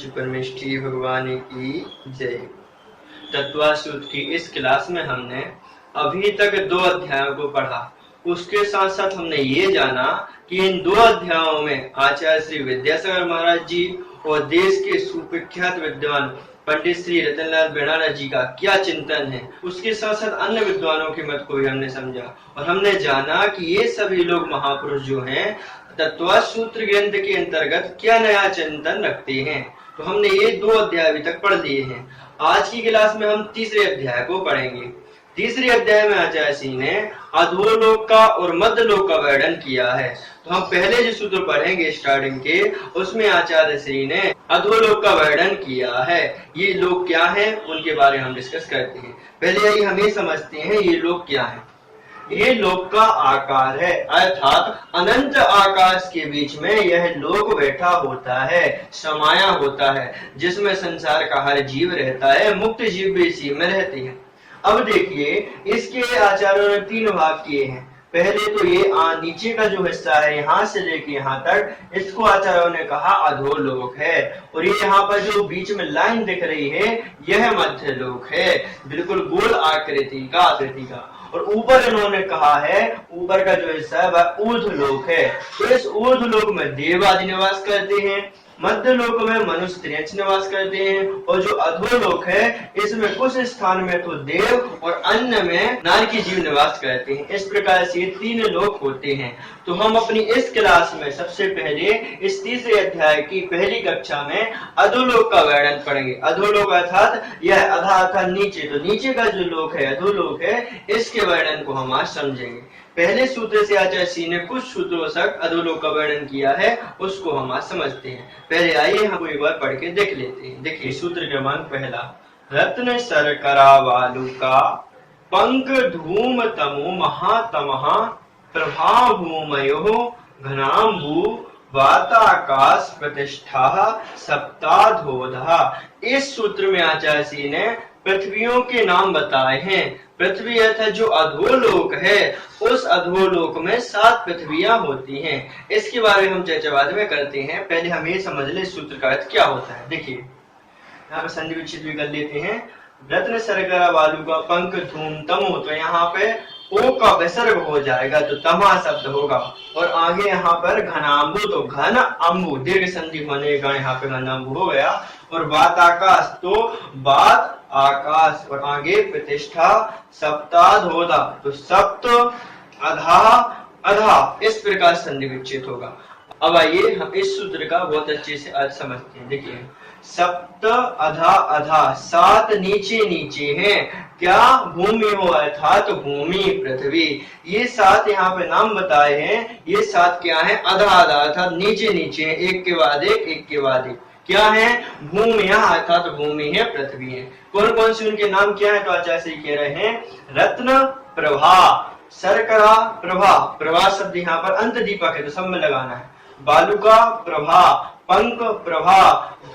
पंच परमेष्ठी भगवान की जय। तत्व सूत्र की इस क्लास में हमने अभी तक 2 अध्यायों को पढ़ा। उसके साथ साथ हमने ये जाना कि इन 2 अध्यायों में आचार्य श्री विद्यासागर महाराज जी और देश के सुप्रख्यात विद्वान पंडित श्री रतनलाल बेणाला जी का क्या चिंतन है। उसके साथ साथ अन्य विद्वानों के मत को भी हमने समझा और हमने जाना कि ये सभी लोग महापुरुष जो हैं तत्व सूत्र ग्रंथ के अंतर्गत क्या नया चिंतन रखते हैं। तो हमने ये 2 अध्याय अभी तक पढ़ लिए हैं। आज की क्लास में हम तीसरे अध्याय को पढ़ेंगे। तीसरे अध्याय में आचार्य श्री ने अधोलोक का और मध्यलोक का वर्णन किया है। तो हम पहले जो सूत्र पढ़ेंगे स्टार्टिंग के, उसमें आचार्य श्री ने अधोलोक का वर्णन किया है। ये लोक क्या है उनके बारे में हम डिस्कस करते हैं। पहले यही हमें समझते हैं ये लोक क्या है। ये लोक का आकार है, अर्थात अनंत आकाश के बीच में यह लोक बैठा होता है, समाया होता है, जिसमें संसार का हर जीव रहता है। मुक्त जीव भी इसी में रहते हैं। अब देखिए इसके आचार्यों ने 3 भाग किए हैं। पहले तो ये नीचे का जो हिस्सा है यहाँ से लेके यहाँ तक, इसको आचार्यों ने कहा अधोलोक है। और ये यहाँ पर जो बीच में लाइन दिख रही है यह मध्य लोक है, बिल्कुल गोल आकृति का। और ऊपर इन्होंने कहा है ऊपर का जो हिस्सा है वह ऊर्ध्वलोक है। तो इस ऊर्ध्वलोक में देव आदि निवास करते हैं, मध्य लोक में मनुष्य निवास करते हैं, और जो अधोलोक है इसमें कुछ स्थान में तो देव और अन्य में नार की जीव निवास करते हैं। इस प्रकार से 3 लोक होते हैं। तो हम अपनी इस क्लास में सबसे पहले इस तीसरे अध्याय की पहली कक्षा में अधोलोक का वर्णन पढ़ेंगे। अधोलोक अर्थात यह अधा अर्थात नीचे, तो नीचे का जो लोक है अधोलोक है, इसके वर्णन को हम आज समझेंगे। पहले सूत्र से आचार्य श्री ने कुछ सूत्रों तक अधोलोक का वर्णन किया है, उसको हम आज समझते हैं। पहले आइए हम एक बार पढ़ के देख लेते हैं। देखिए सूत्र क्रमांक पहला, रत्न शर्करा वालुका पंक धूम तमो महातमः प्रभा भूमयो घनाम्बु वाताकाश प्रतिष्ठा सप्ताधोधा। इस सूत्र में आचार्य श्री ने पृथ्वियों के नाम बताए हैं। पृथ्वी अर्थात जो अधोलोक है, उस अधोलोक में 7 पृथ्वियां होती हैं। इसके बारे में हम चर्चा बाद में करते हैं। पहले हम ये समझ ले सूत्र का अर्थ क्या होता है। देखिए यहाँ पे संधि विच्छेद भी कर लेते हैं। रत्न शर्करा वालुका पंक धूम तमो, तो यहाँ पे ओ का विसर्ग हो जाएगा तो तमा शब्द होगा। और आगे यहाँ पर घनाम्बु, तो घन अम्बु दीर्घ संधि होने का यहाँ पे घनाम्बु हो गया। और बात आकाश, तो बात आकाश, और आगे प्रतिष्ठा सप्ताधोधा, तो सप्त अधा अधा, इस प्रकार संधि विच्छेद होगा। अब आइए हम इस सूत्र का बहुत अच्छे से अर्थ समझते हैं। देखिए सप्त अधा अधा, 7 नीचे नीचे हैं। क्या भूमि हो अर्थात भूमि पृथ्वी। ये 7 यहाँ पे नाम बताए हैं। ये 7 क्या है, अधा अधा अर्थात नीचे नीचे है, एक के बाद एक। क्या है, भूमिया अर्थात भूमि है, पृथ्वी है। कौन कौन सी उनके नाम क्या है, तो आचार्य श्री कह रहे हैं रत्न प्रभा, शर्करा प्रभा, प्रभा शब्द यहाँ पर अंत दीपक है तो सब में लगाना है। बालुका प्रभा, पंक प्रभा,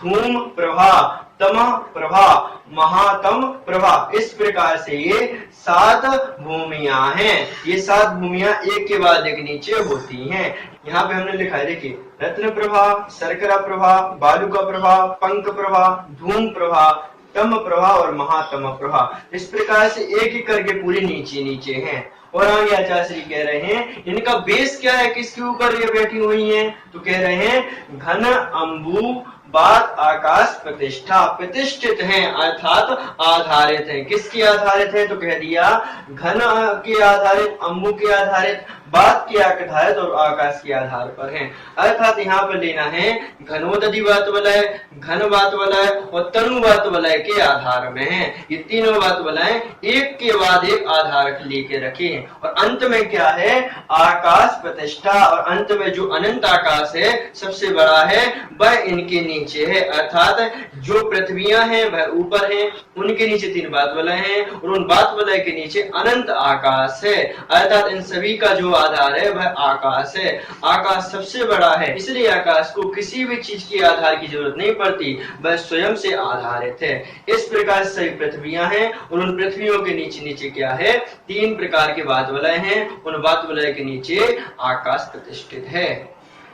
धूम प्रभा, तम प्रभा, महातम प्रभा। इस प्रकार से ये 7 भूमियां हैं। ये 7 भूमियां एक के बाद एक नीचे होती हैं। यहाँ पे हमने लिखा है, देखिए रत्न प्रभा, शर्करा प्रभा, बालुका प्रभा, पंक प्रभा, धूम प्रभा, तम प्रभा और महातम प्रभा। इस प्रकार से एक एक करके पूरी नीचे नीचे हैं। और आगे आचार्य श्री कह रहे हैं इनका बेस क्या है, किसके ऊपर ये बैठी हुई हैं, तो कह रहे हैं घन अम्बु बात आकाश प्रतिष्ठा, प्रतिष्ठित हैं अर्थात आधारित हैं। किसके आधारित है, तो कह दिया घन के आधारित, अम्बु के आधारित, बात के आधारित और आकाश के आधार पर हैं। अर्थात यहाँ पर लेना है घनोदधि बात वलय, घन बात वलय और तनु बात वलय के आधार में है। ये तीनों बात वलय एक के बाद एक आधार लेके रखे हैं। और अंत में क्या है, आकाश प्रतिष्ठा, और अंत में जो अनंत आकाश है सबसे बड़ा है वह इनके नीचे है। अर्थात जो पृथ्वियां हैं वह ऊपर हैं, उनके नीचे 3 बात वलय हैं और उन बात वलय के नीचे अनंत आकाश है। अर्थात इन सभी का जो आधार है वह आकाश है। आकाश सबसे बड़ा है, इसलिए आकाश को किसी भी चीज के आधार की जरूरत नहीं पड़ती, वह स्वयं से आधारित है। इस प्रकार से सभी पृथ्वियां हैं और उन पृथ्वियों के नीचे नीचे क्या है, 3 प्रकार के बात वलय हैं। उन बात वलय के नीचे आकाश प्रतिष्ठित है।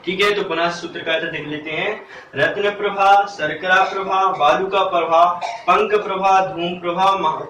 ठीक है, तो पुनः सूत्र का अर्थ देख लेते हैं। रत्न प्रभा, शर्करा प्रभा, बालुका प्रभा, पंक प्रभा, धूम प्रभा,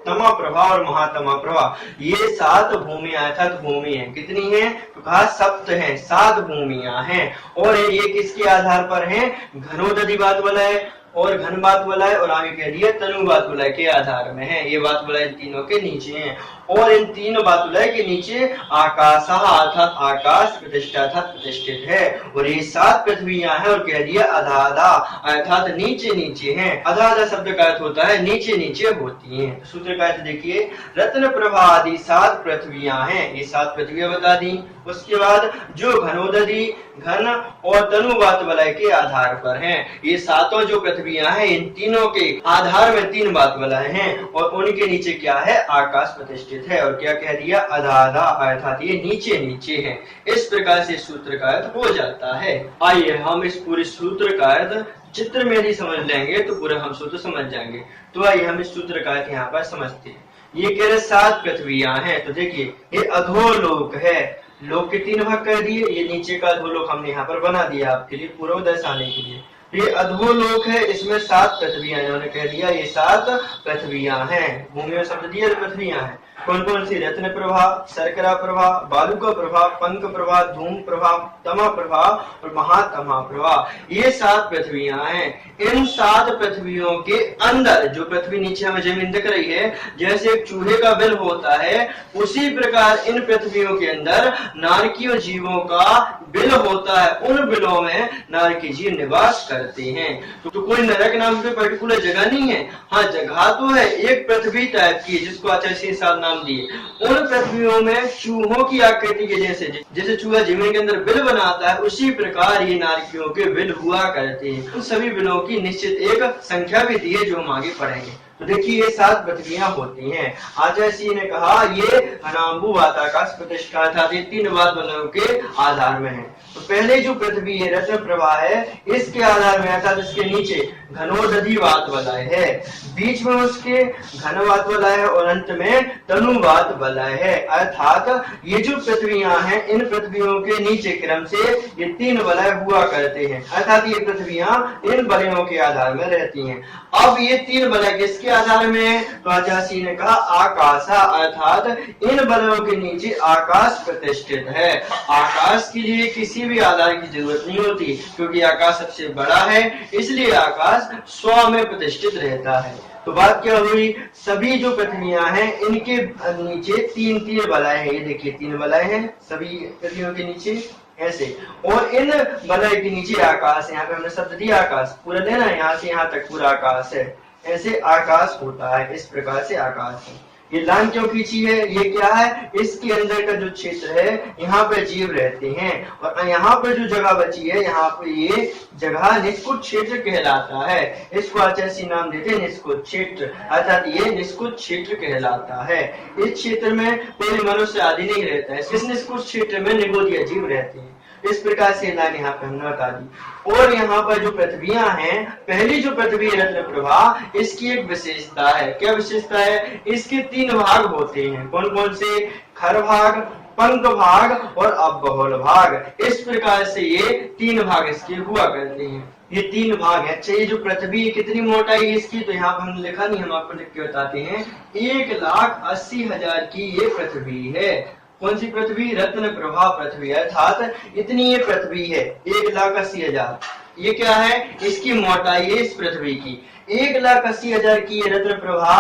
तमा प्रभा और महातमा प्रभा, ये 7 भूमियां अर्थात भूमि है। कितनी है? तो कहा सप्त है, 7 भूमियां हैं। और ये किसके आधार पर है? घनोदधि बात वाला है और घन बात वाला है और आगे कह दिया तनु बात वाला के आधार में है। ये बात वाला इन तीनों के नीचे है और इन तीनों बात वाला के नीचे आकाश अर्थात आकाश प्रतिष्ठा अर्थात प्रतिष्ठित है। और ये 7 पृथ्वियां हैं और कह दिया अधा अधा अर्थात नीचे नीचे हैं। अधा अधा शब्द का अर्थ होता है नीचे नीचे होती हैं। सूत्र का अर्थ देखिए, रत्न प्रभा आदि 7 पृथ्वियां हैं, ये 7 पृथ्वियां बता दी। उसके बाद जो घनोदधि, घन और तनु बात वलय के आधार पर हैं, ये 7 जो पृथ्वियां हैं इन तीनों के आधार में 3 बात वलय हैं और उनके नीचे क्या है? आकाश प्रतिष्ठित है। और क्या कह दिया? आधा आधा अर्थात ये नीचे नीचे है। इस प्रकार से सूत्र का अर्थ हो जाता है। आइए हम इस पूरे सूत्र का अर्थ चित्र में यदि समझ लेंगे तो पूरा हम सूत्र समझ जाएंगे। तो आइए हम इस सूत्र का अर्थ यहाँ पर समझते हैं। ये कह रहे 7 पृथ्वियां हैं, तो देखिए ये अधोलोक है, लोक के 3 भाग कर दिए, ये नीचे का अधोलोक हमने यहाँ पर बना दिया आपके लिए पूर्व दर्शाने के लिए। ये अधोलोक है, इसमें 7 पृथ्वियां, इन्होंने कह दिया ये 7 पृथ्वियां हैं। भूमि में शब्द दिया पृथ्वियां हैं। कौन कौन सी? रत्न प्रभा, शर्करा प्रभा, बालुका प्रभा, पंक प्रभा, धूम प्रभा, तमा प्रभा और महातमा प्रभा, ये 7 पृथ्वियां हैं। इन 7 पृथ्वियों के अंदर जो पृथ्वी नीचे हमें जमीन दिख रही है, जैसे एक चूहे का बिल होता है, उसी प्रकार इन पृथ्वियों के अंदर नारकीय जीवों का बिल होता है। उन बिलों में नारकीय जीव निवास करते हैं। तो कोई नरक नाम की पर्टिकुलर जगह नहीं है। हाँ, जगह तो है, एक पृथ्वी टाइप की जिसको आचार्य साहब नाम दिए। उन पृथ्वियों में चूहों की आकृति के जैसे चूहा जमीन के अंदर बिल बनाता है, उसी प्रकार ये नारकियों के बिल हुआ करते हैं। उन सभी बिलों की निश्चित एक संख्या भी दी है जो हम आगे पढ़ेंगे। तो देखिए ये 7 पृथ्वियां होती हैं। आचार्य ने कहा ये अनाम्बु आकाश प्रतिष्ठा अर्थात ये 3 बात वलयों के आधार में है। तो पहले जो पृथ्वी है रत्न प्रभा है, इसके आधार में अर्थात इसके नीचे घनोदधि बात वलय है, बीच में उसके घन बात वलय है और अंत में तनु बात वलय है। अर्थात ये जो पृथ्वियां हैं इन पृथ्वियों के नीचे क्रम से ये 3 वलय हुआ करते हैं। अर्थात ये पृथ्वियां इन वलयों के आधार में रहती हैं। अब ये 3 वलय किसके आधार में है? तो आचार्य ने कहा आकाश अर्थात इन वलयों के नीचे आकाश प्रतिष्ठित है। आकाश के लिए किसी भी आधार की जरूरत नहीं होती क्योंकि आकाश सबसे बड़ा है, इसलिए आकाश स्व में प्रतिष्ठित रहता है। तो बात क्या हुई? सभी जो पृथ्वियां हैं इनके नीचे 3 वलय हैं। ये देखिए 3 वलय हैं सभी पृथ्वियों के नीचे ऐसे, और इन वलय के नीचे आकाश है। यहाँ पे हमने शब्द दिया आकाश, पूरा लेना है, यहाँ से यहाँ तक पूरा आकाश है। ऐसे आकाश होता है, इस प्रकार से आकाश है। ये लाइन क्यों खींची है? ये क्या है? इसके अंदर का जो क्षेत्र है यहाँ पे जीव रहते हैं और यहाँ पर जो जगह बची है यहाँ पे ये जगह निष्कुट क्षेत्र कहलाता है। इसको आचार्य नाम देते हैं निष्कुट क्षेत्र, अर्थात ये निष्कुट क्षेत्र कहलाता है। इस क्षेत्र में कोई मनुष्य आदि नहीं रहता है। इस निष्कुट क्षेत्र में निगोदिया जीव रहते हैं। इस प्रकार से लाइन यहाँ पे हमने बता दी। और यहाँ पर जो पृथ्वियां हैं, पहली जो पृथ्वी रत्न प्रभा, इसकी एक विशेषता है। क्या विशेषता है? इसके 3 भाग होते हैं। कौन कौन से? खर भाग, पंख भाग और अबहुल भाग। इस प्रकार से ये 3 भाग इसके हुआ करते हैं। ये 3 भाग है। अच्छा, ये जो पृथ्वी कितनी मोटाई है इसकी? तो यहाँ पर हमने लिखा नहीं, हम आपको लिख के बताते हैं। 1,80,000 की ये पृथ्वी है। कौन सी पृथ्वी? रत्न प्रभा पृथ्वी, अर्थात इतनी ये पृथ्वी है 1,80,000। ये क्या है? इसकी मोटाई है इस पृथ्वी की। 1,80,000 की ये रत्न प्रभा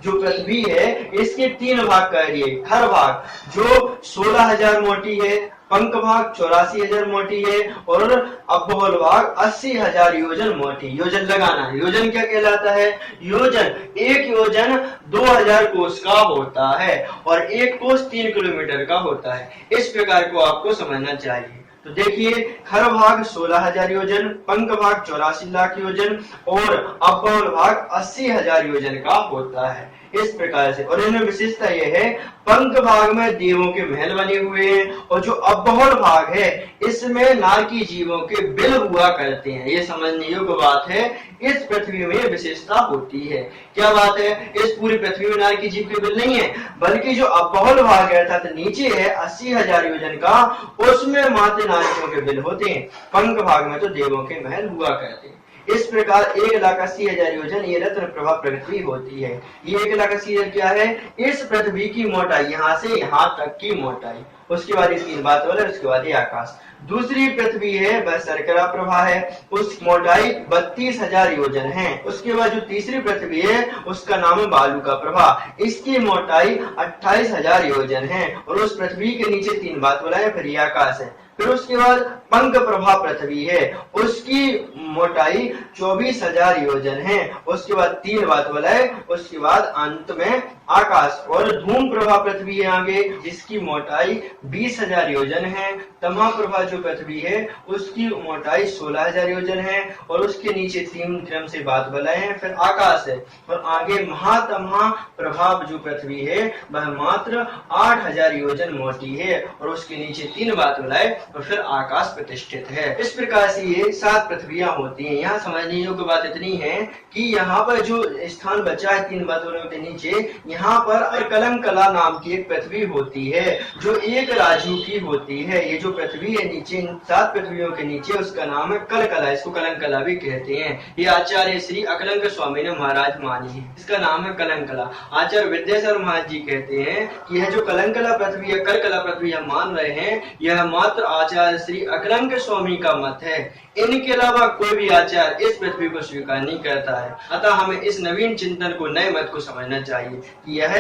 जो पृथ्वी है इसके 3 भाग कर दिए। खर भाग जो 16,000 मोटी है, पंख भाग 84,000 मोटी है और अबहुल भाग 80,000 योजन मोटी। योजन लगाना, योजन क्या कहलाता है? योजन, एक योजन 2,000 कोस का होता है और एक कोस 3 किलोमीटर का होता है। इस प्रकार को आपको समझना चाहिए। तो देखिए खर भाग 16,000 योजन, पंख भाग 84 लाख योजन और अबहुल भाग 80,000 योजन का होता है। इस प्रकार से। और इनमें विशेषता यह है, पंख भाग में देवों के महल बने हुए हैं और जो अब्बहुल भाग है इसमें नारकी जीवों के बिल हुआ करते हैं। ये समझने योग्य बात है, इस पृथ्वी में विशेषता होती है। क्या बात है, इस पूरी पृथ्वी में नारकी जीव के बिल नहीं है, बल्कि जो अब्बहुल भाग है अर्थात नीचे है 80,000 योजन का, उसमें मात्र नारकियों के बिल होते हैं। पंख भाग में तो देवों के महल हुआ करते हैं। इस प्रकार 1,80,000 योजन ये रत्न प्रभा पृथ्वी होती है। ये 1,80,000 क्या है, इस पृथ्वी की मोटाई, यहाँ से यहाँ तक की मोटाई। उसके बाद इसकी बात हो, उसके बाद ये आकाश। दूसरी पृथ्वी है वह शर्करा प्रभा है, उस मोटाई 32,000 योजन है। उसके बाद जो तीसरी पृथ्वी है उसका नाम है बालुका प्रभा, इसकी मोटाई 28,000 योजन है। और उस पृथ्वी के नीचे 3 बात बोला है, फिर ये आकाश है। फिर उसके बाद पंख प्रभा पृथ्वी है, उसकी मोटाई 24,000 योजन है। उसके बाद 3 बात बोला है, उसके बाद अंत में आकाश। और धूम प्रभा पृथ्वी है आगे, जिसकी मोटाई 20,000 योजन है। तमा प्रभा जो पृथ्वी है उसकी मोटाई 16,000 योजन है। और उसके नीचे 3 क्रम से बात बोला है, फिर आकाश है। और आगे महातमा प्रभा जो पृथ्वी है वह मात्र 8,000 योजन मोटी है। और उसके नीचे 3 बात बोला है और फिर आकाश प्रतिष्ठित है। इस प्रकार से ये 7 पृथ्वियां होती हैं। यहाँ समझने योग्य बात इतनी है कि यहाँ पर जो स्थान बचा है 3 बातों के नीचे, यहाँ पर कलंकला नाम की एक पृथ्वी होती है जो एक राजू की होती है। ये जो पृथ्वी है नीचे 7 पृथ्वियों के नीचे, उसका नाम है कलकला, इसको कलंकला भी कहते हैं। ये आचार्य श्री अकलंक स्वामी ने महाराज मानी है, इसका नाम है कलंकला। आचार्य विद्यासागर महाराज जी कहते हैं कि यह जो कलंकला पृथ्वी है, कलकला पृथ्वी हम मान रहे हैं, यह मात्र आचार्य श्री अकलंक स्वामी का मत है। इनके अलावा कोई भी आचार्य इस पृथ्वी को स्वीकार नहीं करता है। अतः हमें इस नवीन चिंतन को, नए मत को समझना चाहिए कि यह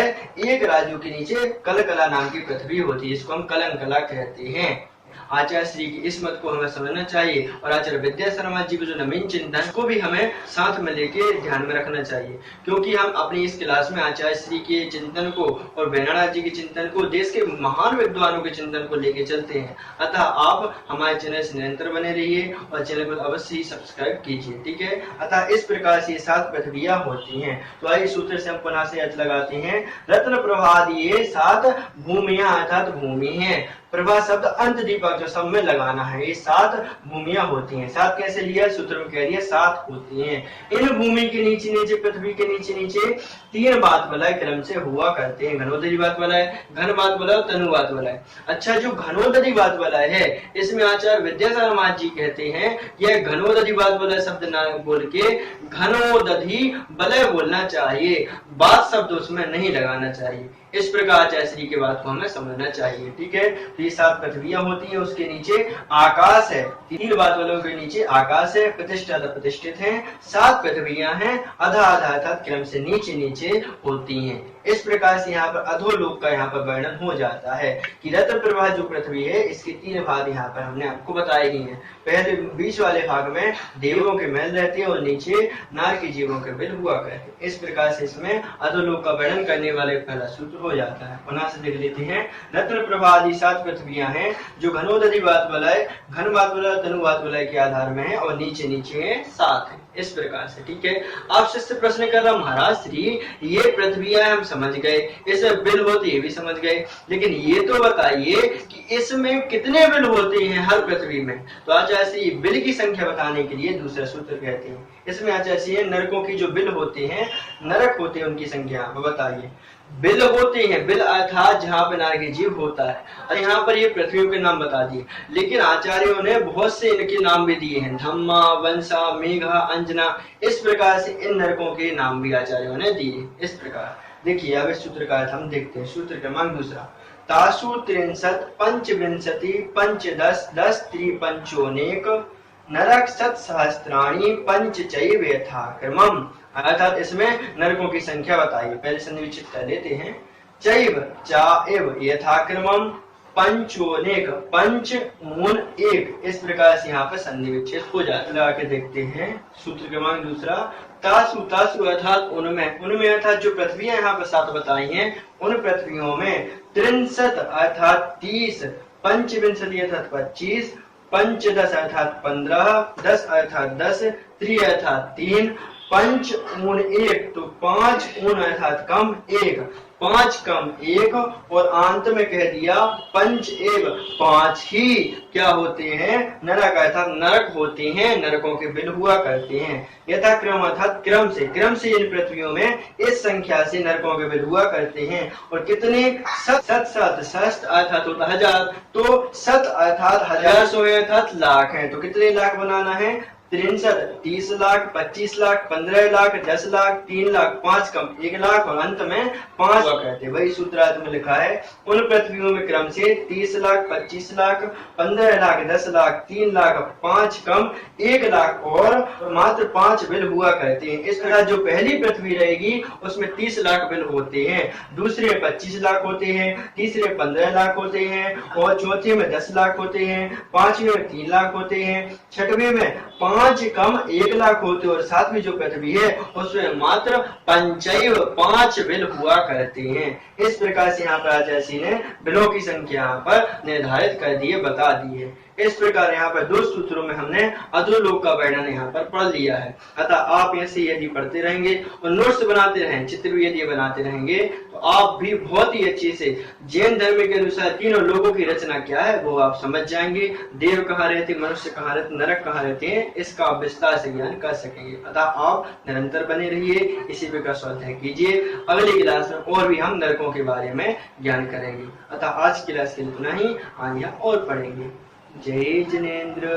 एक राजू के नीचे कलकला नाम की पृथ्वी होती है, इसको हम कलंकला कहते हैं। आचार्य श्री की इस मत को हमें समझना चाहिए और आचार्य विद्यासागर जी को जो नवीन चिंतन को भी हमें साथ में लेके ध्यान में रखना चाहिए, क्योंकि हम अपनी इस क्लास में आचार्य श्री के चिंतन को और बेनानाथ जी के चिंतन को, देश के महान विद्वानों के चिंतन को लेके चलते हैं। अतः आप हमारे चैनल से निरंतर बने रहिए और चैनल को अवश्य ही सब्सक्राइब कीजिए, ठीक है। अतः इस प्रकार से 7 पृथ्वियां होती हैं। तो आइए सूत्र से हम पुनः से अर्थ लगाते हैं। रत्न प्रभादि ये 7 भूमियां अर्थात भूमि है। प्रभा शब्द अंत दीपक जो सब में लगाना है, ये 7 भूमियां होती हैं। 7 कैसे लिया, सूत्र में कह दिया 7 होती हैं। इन भूमि के नीचे नीचे, पृथ्वी के नीचे नीचे 3 बात बोला है, क्रम से हुआ करते हैं। घनोदरी बात बोला है, घन बात बोला है, तनु बात बोला है। अच्छा, जो घनोदरी बात बोला है इसमें आचार्य विद्यासागर महाराज जी कहते हैं यह घनोदरी बात बोला शब्द ना बोल के घनोदधि बलय बोलना चाहिए, बात शब्द उसमें नहीं लगाना चाहिए। इस प्रकार आचार्य श्री के बात को हमें समझना चाहिए, ठीक है। तो ये 7 पृथ्वियां होती हैं, उसके नीचे आकाश है। 3 बात वालों के नीचे आकाश है, प्रतिष्ठित प्रतिष्ठित है। 7 पृथ्वियां हैं, आधा आधा अर्थात क्रम से नीचे नीचे होती हैं। इस प्रकार से यहाँ पर अधोलोक का यहाँ पर वर्णन हो जाता है कि रत्न प्रभा जो पृथ्वी है इसके 3 भाग यहाँ पर हमने आपको बताए ही हैं। पहले बीच वाले भाग में देवों के महल रहते हैं और नीचे नारकी जीवों के बिल हुआ करते हैं। इस प्रकार से इसमें अधोलोक का वर्णन करने वाले पहला सूत्र हो जाता है। पुनः से देख लेते हैं। रत्न प्रभा आदि 7 पृथ्वियां हैं जो घनोदरी बात बोलाए, घन बात बोला, तनु बात बोलाए के आधार में है और नीचे नीचे 7 है। इस प्रकार से, ठीक है। आपसे प्रश्न कर रहा महाराज श्री, ये पृथ्वियां हम समझ गए, इसमें बिल होती है भी समझ गए, लेकिन ये तो बताइए कि इसमें कितने बिल होते हैं हर पृथ्वी में। तो आचार्य श्री बिल की संख्या बताने के लिए दूसरा सूत्र कहते हैं। इसमें आचार्य श्री नरकों की जो बिल होते हैं, नरक होते हैं, उनकी संख्या बताइए। बिल होते हैं, बिल अर्थात जहाँ पे नारकी जीव होता है। और यहाँ पर ये पृथ्वियों के नाम बता दिए, लेकिन आचार्यों ने बहुत से इनके नाम भी दिए हैं, धम्मा, वंशा, मेघा, अंजना। इस प्रकार से इन नरकों के नाम भी आचार्यों ने दिए। इस प्रकार देखिए, अब इस सूत्र का अर्थ हम देखते हैं। सूत्र क्रमांक दूसरा, तासु 63 पंचविंशति पंचदश 10 त्रिपंचोनेक नरक 7 सहस्त्राणी पंच चैव यथाक्रमम्। अर्थात इसमें नरकों की संख्या बताइए। पहले संविचित कर लेते हैं। चैव चाएव यथाक्रमम् पंचोनेक, पंच ऊन 1। इस प्रकार से यहाँ पर संधि विच्छेद हो जाता है। लगा के देखते हैं। सूत्र क्रमांक दूसरा, तासु, तासु अर्थात उनमें, उनमें अर्थात जो पृथ्वियां यहाँ पर 7 बताई हैं, उन पृथ्वियों में 63 अर्थात 30, पंचविंशति अर्थात 25, पंचदश अर्थात 15, 10 अर्थात 10, त्रि अर्थात 3, पंच ऊन एक, तो 5 ऊन अर्थात कम 1, 5 कम 1, और अंत में कह दिया पंच एव, 5 ही क्या होते हैं, नरक अर्थात नरक होते हैं, नरकों के बिल हुआ करते हैं। यथाक्रम अर्थात क्रम से इन पृथ्वियों में इस संख्या से नरकों के बिल हुआ करते हैं। और कितने, शत अर्थात होता 1000, तो शत अर्थात 1000, 100 अर्थात लाख है, तो कितने लाख बनाना है, 63, 30 लाख, 25 लाख, 15 लाख, 10 लाख, 3 लाख, 5 कम 1 लाख, और अंत में 5 हुआ करते। वही सूत्रार्थ में लिखा है, उन पृथ्वियों में क्रम से 30 लाख, 25 लाख, 15 लाख, 10 लाख, 3 लाख, 5 कम 1 लाख और मात्र 5 बिल हुआ करते हैं। इस तरह जो पहली पृथ्वी रहेगी उसमें 30 लाख बिल होते हैं, दूसरे 25 लाख होते हैं, तीसरे 15 लाख होते हैं, और चौथे में 10 लाख होते हैं, पांचवें में 3 लाख होते हैं, छठवें में 5 कम 1 लाख होते हैं, और सातवीं जो पृथ्वी है उसमें मात्र 5 बिल हुआ करते हैं। इस प्रकार से यहाँ पर आचार्य जी ने बिलों की संख्या यहाँ पर निर्धारित कर दिए, बता दी है। इस प्रकार यहाँ पर 2 सूत्रों में हमने अधोलोक का वर्णन यहाँ पर पढ़ लिया है। अतः आप ऐसे यदि पढ़ते रहेंगे और नोट्स बनाते रहें, चित्र भी यदि बनाते रहेंगे, तो आप भी बहुत ही अच्छे से जैन धर्म के अनुसार तीनों लोगों की रचना क्या है वो आप समझ जाएंगे। देव कहाँ रहते, मनुष्य कहाँ रहते, नरक कहाँ रहते हैं, इसका आप विस्तार से ज्ञान कर सकेंगे। अतः आप निरंतर बने रहिए, इसी प्रकार स्वाध्याय कीजिए। अगली क्लास में और भी हम नरकों के बारे में ज्ञान करेंगे। अतः आज की क्लास के लिए इतना ही, आगे और पढ़ेंगे। जय जिनेन्द्र।